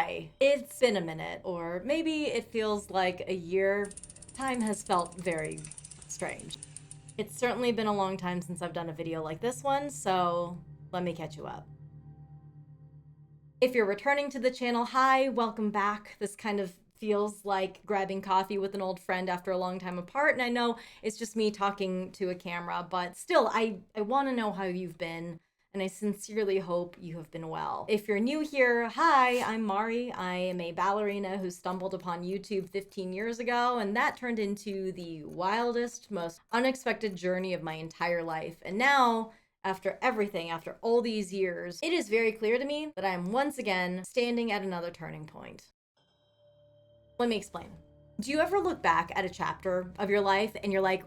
Hi, it's been a minute, or maybe it feels like a year. Time has felt very strange. It's certainly been a long time since I've done a video like this one, so let me catch you up. If you're returning to the channel, hi, welcome back. This kind of feels like grabbing coffee with an old friend after a long time apart, and I know it's just me talking to a camera, but still, I want to know how you've been, and I sincerely hope you have been well. If you're new here, hi, I'm Mari. I am a ballerina who stumbled upon YouTube 15 years ago, and that turned into the wildest, most unexpected journey of my entire life. And now, after everything, after all these years, it is very clear to me that I am once again standing at another turning point. Let me explain. Do you ever look back at a chapter of your life and you're like,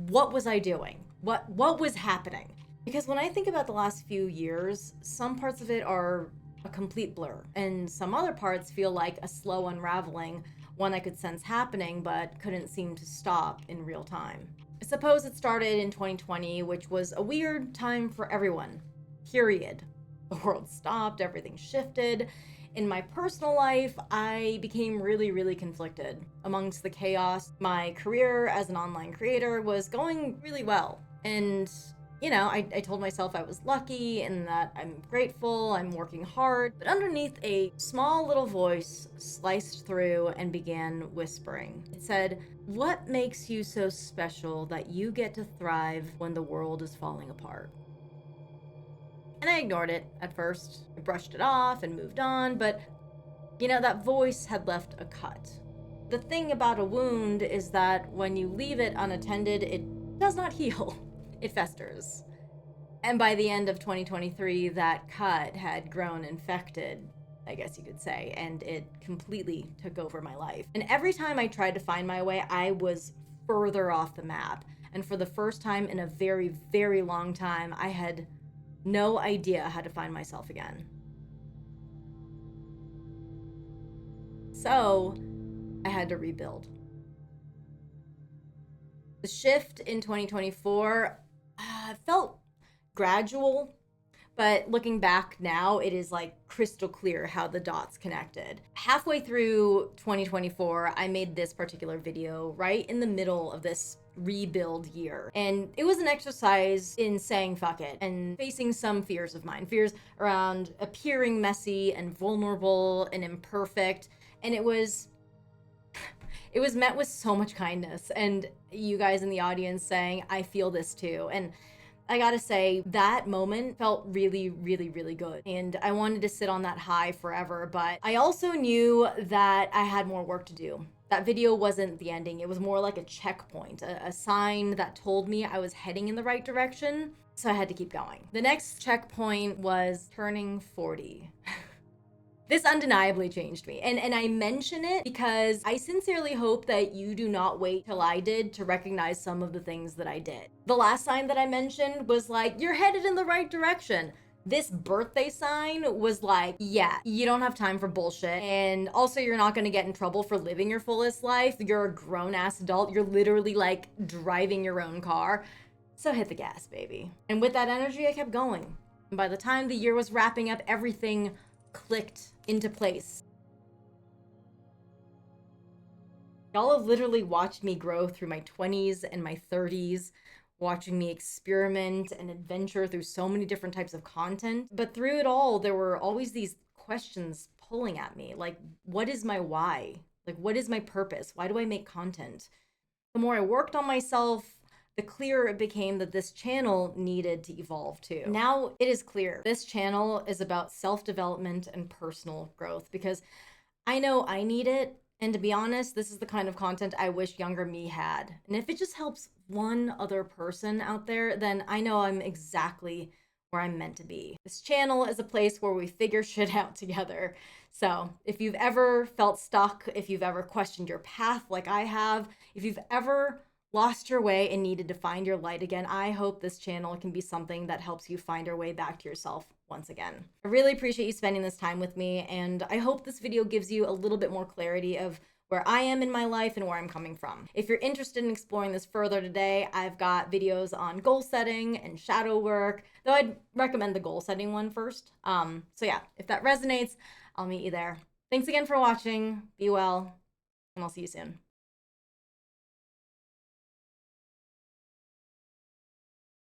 what was I doing? What was happening? Because when I think about the last few years, some parts of it are a complete blur, and some other parts feel like a slow unraveling, one I could sense happening but couldn't seem to stop in real time. I suppose it started in 2020, which was a weird time for everyone. Period. The world stopped, everything shifted. In my personal life, I became really conflicted. Amongst the chaos, my career as an online creator was going really well. And you know, I told myself I was lucky and that I'm grateful, I'm working hard. But underneath, a small little voice sliced through and began whispering. It said, "What makes you so special that you get to thrive when the world is falling apart?" And I ignored it at first. I brushed it off and moved on, but you know, that voice had left a cut. The thing about a wound is that when you leave it unattended, it does not heal. It festers. And by the end of 2023, that cut had grown infected, I guess you could say, and it completely took over my life. And every time I tried to find my way, I was further off the map. And for the first time in a very long time, I had no idea how to find myself again. So I had to rebuild. The shift in 2024 felt gradual, but looking back now, it is like crystal clear how the dots connected. Halfway through 2024, I made this particular video right in the middle of this rebuild year. And it was an exercise in saying fuck it and facing some fears of mine, fears around appearing messy and vulnerable and imperfect. And it was met with so much kindness, and you guys in the audience saying, I feel this too. And I gotta say, that moment felt really good. And I wanted to sit on that high forever, but I also knew that I had more work to do. That video wasn't the ending. It was more like a checkpoint, a sign that told me I was heading in the right direction. So I had to keep going. The next checkpoint was turning 40. This undeniably changed me. And I mention it because I sincerely hope that you do not wait till I did to recognize some of the things that I did. The last sign that I mentioned was like, you're headed in the right direction. This birthday sign was like, yeah, you don't have time for bullshit. And also, you're not gonna get in trouble for living your fullest life. You're a grown ass adult. You're literally like driving your own car. So hit the gas, baby. And with that energy, I kept going. And by the time the year was wrapping up, everything clicked into place. Y'all have literally watched me grow through my 20s and my 30s, watching me experiment and adventure through so many different types of content. But through it all, there were always these questions pulling at me, like, what is my why? Like, what is my purpose? Why do I make content? The more I worked on myself, the clearer it became that this channel needed to evolve too. Now it is clear this channel is about self-development and personal growth, because I know I need it. And to be honest, this is the kind of content I wish younger me had. And if it just helps one other person out there, then I know I'm exactly where I'm meant to be. This channel is a place where we figure shit out together. So if you've ever felt stuck, if you've ever questioned your path like I have, if you've ever lost your way and needed to find your light again, I hope this channel can be something that helps you find your way back to yourself once again. I really appreciate you spending this time with me, and I hope this video gives you a little bit more clarity of where I am in my life and where I'm coming from. If you're interested in exploring this further today, I've got videos on goal setting and shadow work, though I'd recommend the goal setting one first. So yeah, if that resonates, I'll meet you there. Thanks again for watching. Be well, and I'll see you soon.